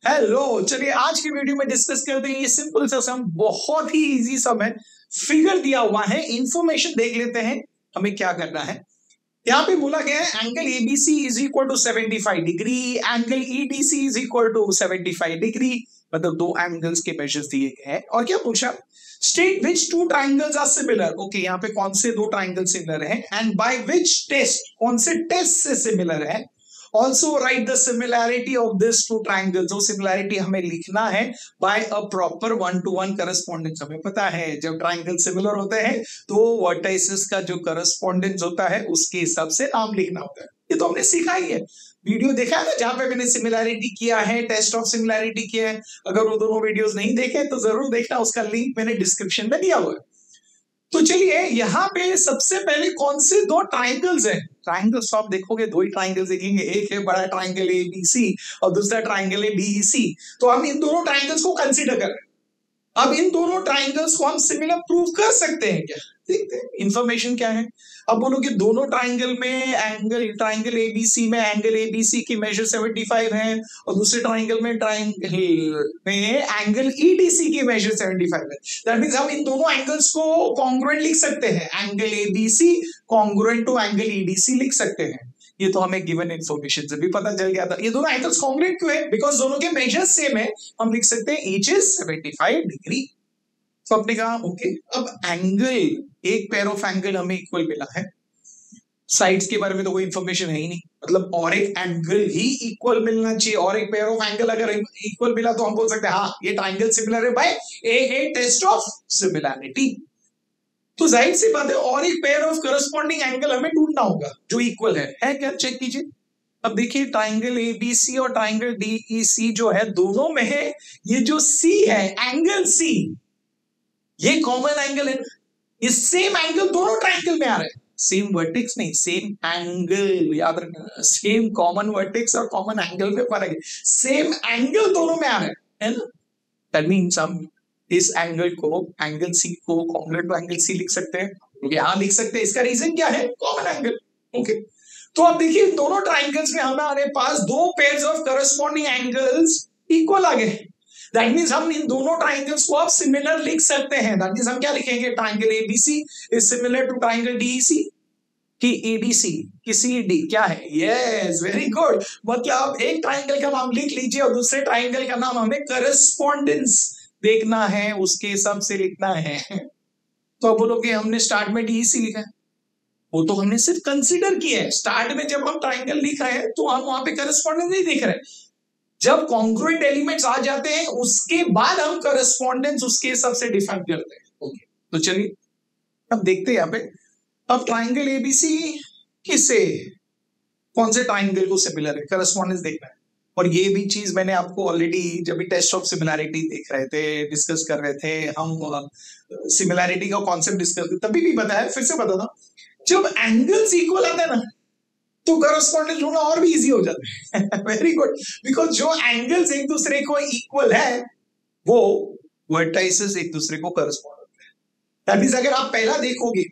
Hello, चलिए आज की वीडियो में डिस्कस करते हैं ये सिंपल सा सम, बहुत ही इजी सम है। फिगर दिया हुआ है, इंफॉर्मेशन देख लेते हैं हमें क्या करना है। यहाँ पे बोला गया है angle ABC is equal to 75 degree, angle EDC is equal to 75 degree, मतलब दो एंगल्स के मेजर्स दिए गए हैं। और क्या पूछा, state which two triangles are similar. Okay, यहाँ पे कौन से दो ट्राइंगल सिमिलर हैं एंड बाय विच टेस्ट, कौन से टेस्ट से सिमिलर है। Also write the similarity of this two triangles, जो सिमिलैरिटी हमें लिखना है bye a proper 1-to-1 correspondence. हमें पता है जब ट्राइंगल सिमिलर होते हैं तो वर्टाइसेस का जो करस्पॉन्डेंस होता है उसके हिसाब से नाम लिखना होता है। ये तो हमने सीखा ही है, वीडियो देखा है ना जहां पे मैंने सिमिलैरिटी किया है, टेस्ट ऑफ सिमिलैरिटी किया है। अगर वो दोनों वीडियोस नहीं देखे तो जरूर देखना, उसका लिंक मैंने डिस्क्रिप्शन में दिया हुआ है। तो चलिए यहाँ पे सबसे पहले कौन से दो ट्राइंगल्स हैं। ट्राइंगल्स तो आप देखोगे दो ही ट्राइंगल्स दिखेंगे, एक है बड़ा ट्राइंगल ए बी सी और दूसरा ट्राइंगल है डी ई सी। तो हम इन दोनों ट्राइंगल्स को कंसीडर कर रहे हैं। अब इन दोनों ट्राइंगल्स को हम सिमिलर प्रूव कर सकते हैं क्या, देखते हैं इंफॉर्मेशन क्या है। अब बोलो कि दोनों ट्राइंगल में ट्राइंगल एबीसी में एंगल एबीसी की मेजर 75 है और दूसरे ट्राइंगल में एंगल ईडीसी की मेजर 75 है। दैट मींस हम इन दोनों एंगल्स को कॉन्ग्रुएंट लिख सकते हैं, angle ABC congruent to angle EDC लिख सकते हैं। ये तो हमें गिवन इंफॉर्मेशन से भी पता चल गया था। ये दोनों एंगल्स कॉन्ग्रुएंट क्यों है, बिकॉज दोनों के मेजर्स सेम है। हम लिख सकते हैं ईच इज 75 डिग्री। तो आपने कहा ओके, अब एंगल, एक पेयर ऑफ एंगल हमें इक्वल मिला है, साइड्स के बारे में तो कोई इंफॉर्मेशन है ही नहीं, मतलब और एक एंगल ही इक्वल मिलना चाहिए। और एक पेयर ऑफ एंगल अगर इक्वल मिला तो हम बोल सकते हैं हाँ ये ट्राइंगल सिमिलर है by a test of similarity. तो जाहिर सी बात है और एक पेयर ऑफ करस्पॉन्डिंग एंगल हमें ढूंढना होगा जो इक्वल है क्या, चेक कीजिए। अब देखिए ट्राइंगल एबीसी और ट्राइंगल डीईसी जो है दोनों में है, ये जो सी है एंगल सी, ये कॉमन एंगल है। ये सेम एंगल दोनों ट्राइंगल में आ रहे हैं, सेम वर्टेक्स नहीं सेम एंगल, याद रखना सेम कॉमन वर्टेक्स और कॉमन एंगल में फर्क है। सेम एंगल दोनों में आ रहे हैं ना, दैट मींस हम इस एंगल को, एंगल सी को कॉन्ग्रुएंट टू एंगल सी लिख सकते हैं, यहां लिख सकते हैं। इसका रीजन क्या है, कॉमन एंगल। ओके, तो अब देखिए दोनों ट्राइंगल्स में हमारे पास दो pairs of corresponding angles equal आ गए। दैट मींस हम इन दोनों ट्राइंगल्स को अब सिमिलर लिख सकते हैं। दैट मींस हम क्या लिखेंगे, triangle ABC is similar to triangle DEC की एडीसी की सीडी क्या है। Yes, very good. मतलब एक ट्राइंगल का नाम लिख लीजिए और दूसरे ट्राइंगल का नाम हमें करस्पॉन्डेंस देखना है, उसके हिसाब से लिखना है। तो अब बोलोगे हमने स्टार्ट में डीईसी लिखा है, वो तो हमने सिर्फ कंसीडर किया है। स्टार्ट में जब हम ट्राइंगल लिख रहे हैं तो हम वहां पे करस्पॉन्डेंस नहीं देख रहे। जब कॉन्ग्रुएंट एलिमेंट्स आ जाते हैं उसके बाद हम करस्पॉन्डेंस उसके हिसाब से डिफाइन करते हैं। ओके, तो चलिए अब देखते हैं यहाँ पे। अब ट्राइंगल एबीसी किससे, कौन से ट्राइंगल को सिमिलर है, करस्पॉन्डेंस देखना है। और ये भी चीज मैंने आपको ऑलरेडी जब भी टेस्ट ऑफ सिमिलैरिटी देख रहे थे, डिस्कस कर रहे थे हम, सिमिलैरिटी का कॉन्सेप्ट डिस्कस तभी भी बताया, फिर से बता दो। जब एंगल्स इक्वल आते हैं ना तो करस्पॉन्डेंस ढूंढना और भी इजी हो जाता है। वेरी गुड, बिकॉज जो एंगल्स एक दूसरे को इक्वल है वो वर्टाइसेस एक दूसरे को करस्पॉन्ड होते हैं। दैट मींस अगर आप पहला देखोगे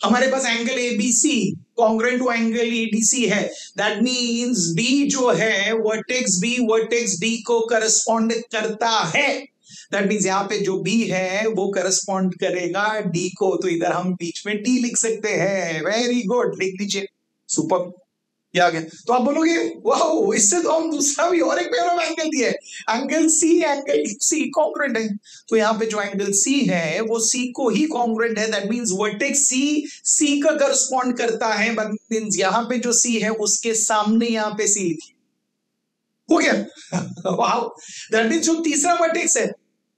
हमारे पास angle ABC congruent to angle EDC है, दैट मींस डी जो है वर्टेक्स बी वर्टेक्स डी को करस्पॉन्ड करता है। दैट मींस यहाँ पे जो बी है वो करस्पॉन्ड करेगा डी को, तो इधर हम बीच में डी लिख सकते हैं। वेरी गुड, लिख लीजिए, सुपर, ये आ गया। तो आप बोलोगे वाओ, इससे तो हम दूसरा भी और एक पेयर ऑफ एंगल दिया है, एंगल सी कॉन्ग्रुएंट है। तो यहाँ पे जो एंगल सी है वो सी को ही कॉन्ग्रुएंट है। दैट मींस वर्टेक्स सी का करस्पॉन्ड करता है। बट मींस यहाँ पे जो सी है उसके सामने यहाँ पे सी लिखिए, हो गया। वाओ, दैट मींस जो तीसरा वर्टेक्स है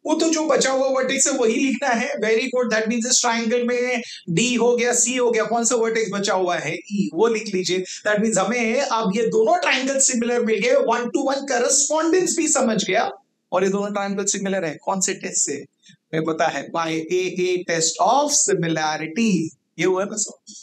वो तो जो बचा हुआ वर्टेक्स है वही लिखना है। वेरी गुड, दैट मींस इस ट्रायंगल में डी हो गया, सी हो गया, कौन सा वर्टेक्स बचा हुआ है, ई, वो लिख लीजिए। दैट मींस हमें अब ये दोनों ट्रायंगल सिमिलर मिल गए, 1-to-1 करस्पॉन्डेंस भी समझ गया। और ये दोनों ट्रायंगल सिमिलर है कौन से टेस्ट से, हमें पता है by a test of similarity. ये हुआ ना सब।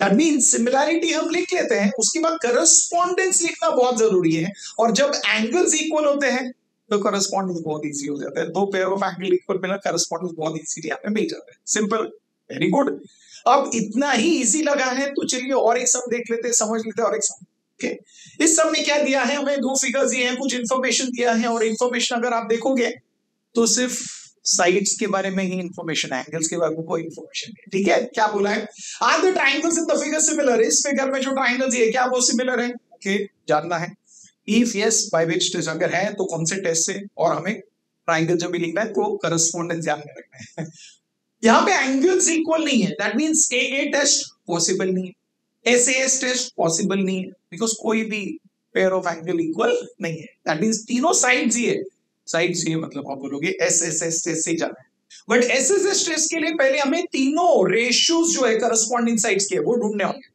दैट मींस सिमिलैरिटी हम लिख लेते हैं, उसके बाद करस्पॉन्डेंस लिखना बहुत जरूरी है। और जब एंगल्स इक्वल होते हैं तो करस्पॉन्डेंस बहुत इजी हो जाता है। दो पेयर ऑफ एंगल इक्वल मिला, करस्पॉन्डेंस बहुत इजीली यहाँ पे मिल जाता है। Simple, very good. अब इतना ही इजी लगा है तो चलिए और एक सम देख लेते हैं, समझ लेते हैं और एक सम। ओके, इस सब में क्या दिया है हमें, दो फिगर्स दिए हैं, कुछ इंफॉर्मेशन दिया है, और इंफॉर्मेशन अगर आप देखोगे तो सिर्फ साइड्स के बारे में ही इंफॉर्मेशन है, एंगल्स के बारे में कोई इंफॉर्मेशन नहीं। ठीक है, क्या बोला है, are the triangles in the figure similar, इस फिगर में जो ट्रायंगल्स है क्या वो सिमिलर है, ओके जानना है। If yes by which test, अगर है तो कौन से टेस्ट से, और हमें ट्रायंगल जो भी लिखना है तो करस्पॉन्डेंस ध्यान में रखना है। यहाँ पे एंगल्स इक्वल नहीं है, that means a test possible नहीं है, एस टेस्ट पॉसिबल नहीं है, बिकॉज कोई भी पेयर ऑफ एंगल इक्वल नहीं है, दैट मींस तीनों साइड्स ही है, साइड्स ही मतलब आप बोलोगे एस टेस्ट से जाना है, बट एस टेस्ट के लिए पहले हमें तीनों रेशियोज जो है करस्पॉन्डिंग साइड्स के वो ढूंढने होंगे।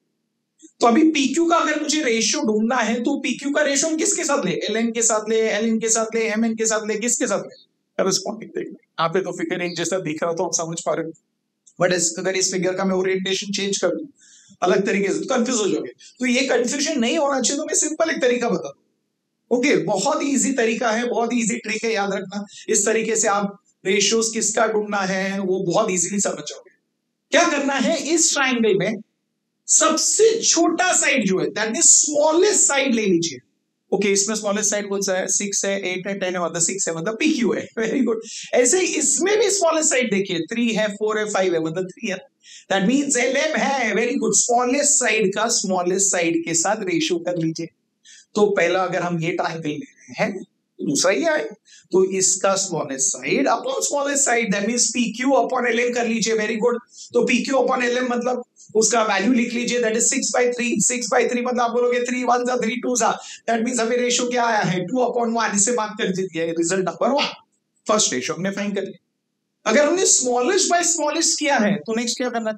तो अभी PQ का अगर मुझे रेशियो ढूंढना है तो PQ का रेशियो हम किसके साथ ले, LN के साथ ले, LN के साथ ले, MN के साथ ले, किसके साथ ले, करस्पॉन्डिंग देखना। यहाँ पे तो फिगर एक जैसा दिख रहा तो आप समझ पा रहे हो, बट अगर इस फिगर का मैं ओरिएंटेशन चेंज कर दूं अलग तरीके से तो कंफ्यूज हो जाओगे। तो ये कंफ्यूजन नहीं होना चाहिए, तो मैं सिंपल एक तरीका बता दूं। ओके, बहुत ही इजी तरीका है, बहुत ही इजी ट्रिक है, याद रखना। इस तरीके से आप रेशियोज किसका ढूंढना है वो बहुत इजीली समझ जाओगे। क्या करना है, इस ट्राइंगल में सबसे छोटा साइड जो है दैट मींस स्मॉलेस्ट साइड ले लीजिए। ओके, इसमें स्मॉलेस्ट साइड कौन सा है, 6 है, 8 है, 10 है, मतलब 6 है, मतलब PQ है। Very good. ऐसे ही इसमें भी स्मॉलेस्ट साइड देखिए, 3 है, 4 है, 5 है, मतलब 3 है, दैट मींस LM है। वेरी गुड, स्मॉलेस्ट साइड का स्मॉलेस्ट साइड के साथ रेशियो कर लीजिए। तो पहला अगर हम ये ट्रायंगल ले रहे हैं दूसरा ये आए, तो इसका smallest side upon smallest side that means PQ upon LM कर लीजिए। Very good. तो PQ अपॉन LM मतलब उसका वैल्यू लिख लीजिए, दैट इज 6/3। 6/3 मतलब आप बोलोगे 3 1 जा 3 2 जा, दैट मींस हमें रेशियो क्या आया है 2/1। इसे मार्क कर दीजिए, रिजल्ट नंबर 1, फर्स्ट रेशियो हमने फाइंड कर लिया। अगर हमने स्मॉलेस्ट बाय स्मॉलेस्ट किया है तो नेक्स्ट क्या करना है,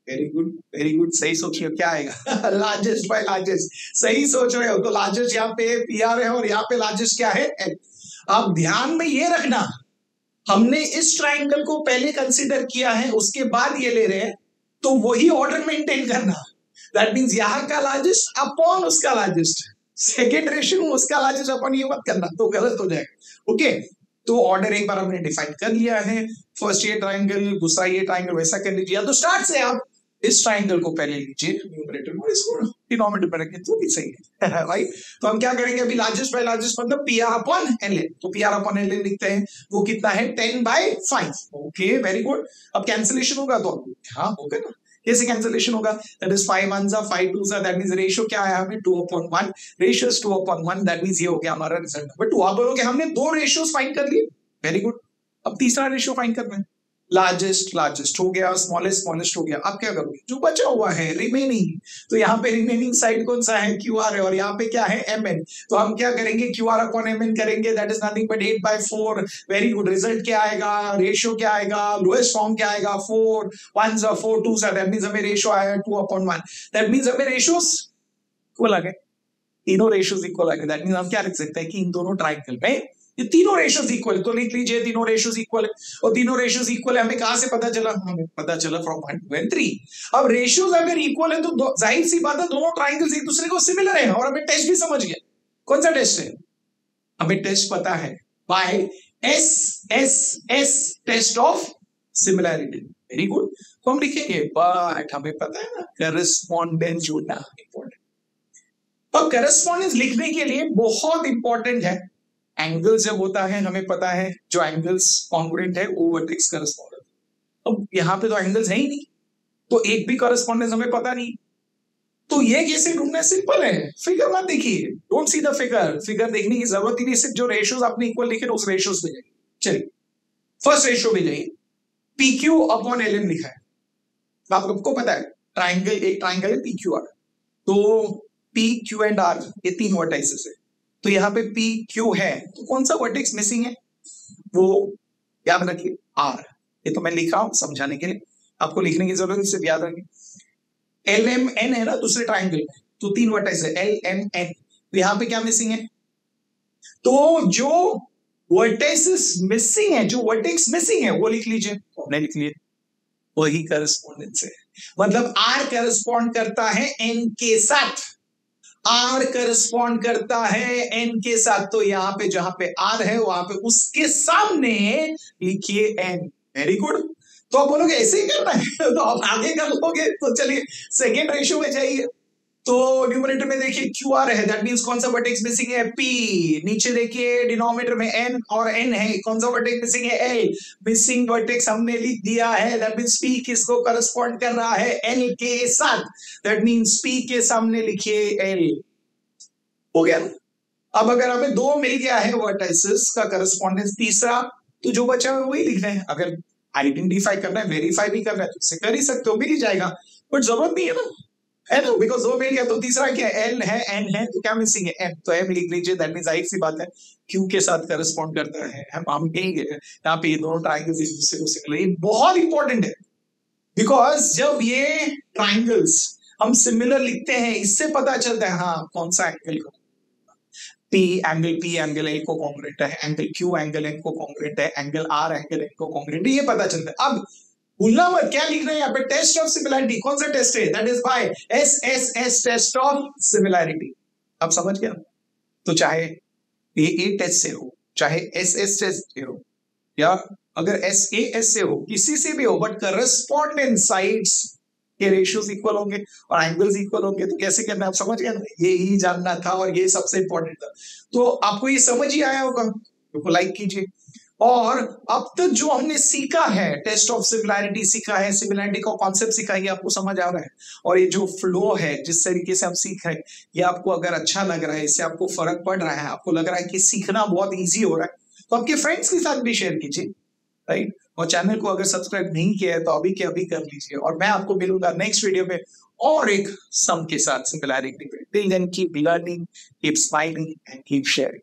वेरी गुड, वेरी गुड, सही सोच रहे हो, क्या आएगा लार्जेस्ट बाय लार्जेस्ट, सही सोच रहे हो। तो लार्जेस्ट यहाँ पे PR है और यहाँ पे लार्जेस्ट क्या है L। आप ध्यान में ये रखना, हमने इस ट्राइंगल को पहले कंसीडर किया है उसके बाद ये ले रहे हैं, तो वही ऑर्डर मेंटेन करना। दैट मींस यहाँ का लार्जेस्ट अपॉन उसका लार्जेस्ट, सेकेंड रेशियो उसका लार्जेस्ट अपॉन ये मत करना, तो गलत हो जाएगा। ओके, तो ऑर्डर एक बार हमने डिफाइन कर लिया है, फर्स्ट ये ट्राइंगल, दूसरा ये ट्राइंगल, वैसा कर लीजिए। या तो स्टार्ट से आप इस ट्राइंगल को पहले लीजिए न्यूमरेटर में, इसको डिनोमिनेटर में रखें तो भी सही है राइट। तो हम क्या करेंगे अभी, लार्जेस्ट बाय लार्जेस्ट मतलब PR अपॉन LN, तो PR अपॉन LN लिखते हैं, वो कितना है 10/5। Okay, very good. अब कैंसिलेशन होगा तो हाँ होगा ना, कैसे कैंसिलेशन होगा, दैट इज 5 1 जा 5 2 जा, दैट मींस रेशियो क्या आया हमें 2/1, रेशियो इज 2/1, दैट मींस ये हो गया हमारा रिजल्ट नंबर 2। आप बोलोगे हमने दो रेशियोस फाइंड कर लिए, वेरी गुड। अब तीसरा रेशियो फाइंड करना है, लार्जेस्ट लार्जेस्ट हो गया, स्मॉलेस्ट स्मॉलेस्ट हो गया। अब क्या करोगे, जो बचा हुआ है रिमेनिंग, तो यहाँ पे रिमेनिंग साइड कौन सा है QR है, और यहाँ पे क्या है MN, तो हम क्या करेंगे QR अपॉन MN करेंगे, that is nothing but 8/4। Very good. Result क्या आएगा, रेशियो क्या आएगा, लोएस्ट फॉर्म क्या आएगा, 4 1 जा 4 2 जा, दैट मींस हमें रेशियो आया 2/1, दैट मींस हमें रेशियोस इक्वल आ गए, तीनों रेशियोस इक्वल आ गए। दैट मींस हम क्या लिख सकते हैं कि इन दोनों ट्रायंगल में ये तीनों रेशियोस इक्वल है, तो लिख लीजिए तीनों रेशियोस इक्वल है। और तीनों रेशियोस इक्वल है हमें कहां से पता चला, हमें पता चला फ्रॉम 1 2 and 3। अब रेशियोस अगर इक्वल है तो जाहिर सी बात है दोनों ट्रायंगल्स एक दूसरे को सिमिलर है, और हमें टेस्ट भी समझ गया। कौन सा टेस्ट है, हमें टेस्ट पता है, by SSS test of similarity. Very good. तो हम लिखेंगे बट हमें पता है ना करस्पॉन्डेंस जोड़ना इंपॉर्टेंट। अब करस्पॉन्डेंस लिखने के लिए बहुत इंपॉर्टेंट है, एंगल जब होता है हमें पता है जो एंगल्स कॉन्ग्रुएंट है वो वर्टेक्स करस्पॉन्डेंस। अब यहाँ पे तो एंगल्स है ही नहीं, तो एक भी करस्पॉन्डेंस हमें पता नहीं, तो ये कैसे ढूंढना, सिंपल है, फिगर मत देखिए, don't see the figure, figure देखने की जरूरत ही नहीं, सिर्फ जो रेशियोस आपने इक्वल लिखे उस रेशियोस पे जाइए। चलिए फर्स्ट रेशियो पे जाइए, PQ अपॉन LN लिखा है, आपको पता है ट्राइंगल, एक ट्राइंगल है PQR, तो PQ एंड R ये तीन वर्टाइसेस है, तो यहाँ पे PQ है, तो कौन सा वर्टेक्स मिसिंग है वो याद रखिए R। ये तो मैं लिखा हूं समझाने के लिए, आपको लिखने की जरूरत नहीं, सिर्फ याद रखिए। LMN है ना दूसरे ट्राइंगल में, तो तीन वर्टेक्स है LMN, तो यहाँ पे क्या मिसिंग है, तो जो वर्टेक्स मिसिंग है, जो वर्टेक्स मिसिंग है वो लिख लीजिए, हमने लिख लिए, वही करस्पॉन्डेंस है। मतलब R करस्पॉन्ड करता है N के साथ, R करस्पॉन्ड करता है N के साथ, तो यहाँ पे जहां पे R है वहां पे उसके सामने लिखिए N। Very good. तो आप बोलोगे ऐसे ही करना है तो आप आगे कर लोगे, तो चलिए सेकेंड रेशियो में जाइए, तो न्यूमरेटर में देखिए क्यू आर है, दैट मींस कौन सा वर्टेक्स मिसिंग है, पी। नीचे देखिए डिनोमिनेटर में एन और एन है, कौन सा वर्टेक्स मिसिंग है, एल। मिसिंग वर्टेक्स हमने लिख दिया है, दैट मींस पी किसको करस्पॉन्ड कर रहा है, एल के साथ। दैट मींस पी के सामने लिखिए एल। हो गया। अब अगर हमें दो मिल गया है वर्टाइसेस का करस्पॉन्डेंस, तीसरा तो जो बचा है वही लिख रहे हैं। अगर आइडेंटिफाई करना है, वेरीफाई भी करना है तो इससे कर ही सकते हो, मिल ही जाएगा, बट जरूरत नहीं है ना, है ना, बिकॉज दो मिल गया। तो तीसरा क्या है, एल है, एन है, तो क्या मिसिंग है, एम। तो एम लिख लीजिए, दैट मींस जाहिर सी बात है क्यू के साथ करस्पॉन्ड करता है। हम कहेंगे यहाँ पे दोनों ट्राइंगल्स एक दूसरे को सिमिलर, ये बहुत इंपॉर्टेंट है, बिकॉज जब ये ट्राइंगल्स हम सिमिलर लिखते हैं, इससे पता चलता है हाँ कौन सा एंगल को, पी एंगल ए को कॉन्ग्रुएंट है, एंगल क्यू एंगल एन को कॉन्ग्रुएंट है, एंगल आर एंगल एन को कॉन्ग्रुएंट है, ये पता चलता है। अब भूलना मत क्या लिख रहे हैं यहाँ पे, टेस्ट ऑफ सिमिलैरिटी। कौन सा टेस्ट है, that is by S test of similarity. अब समझ गया। तो चाहे ए टेस्ट से हो, चाहे एस टेस्ट से हो, या अगर एस से हो, किसी से भी हो, बट करस्पॉन्डेंट साइड्स के रेशियोज इक्वल होंगे और एंगल्स इक्वल होंगे, तो कैसे करना है आप समझ गए ना, ये ही जानना था और ये सबसे इंपॉर्टेंट था। तो आपको ये समझ ही आया होगा, तो लाइक कीजिए। और अब तक जो हमने सीखा है, टेस्ट ऑफ सिमिलैरिटी सीखा है, सिमिलैरिटी का कॉन्सेप्ट सीखा है, ये आपको समझ आ रहा है। और ये जो फ्लो है, जिस तरीके से हम सीख रहे हैं, ये आपको अगर अच्छा लग रहा है, इससे आपको फर्क पड़ रहा है, आपको लग रहा है कि सीखना बहुत ईजी हो रहा है, तो आपके फ्रेंड्स के साथ भी शेयर कीजिए, राइट। और चैनल को अगर सब्सक्राइब नहीं किया है तो अभी के अभी कर लीजिए। और मैं आपको मिलूंगा नेक्स्ट वीडियो में और एक सम के साथ, सिमिलैरिटी पे। Till then keep learning, keep smiling and keep sharing.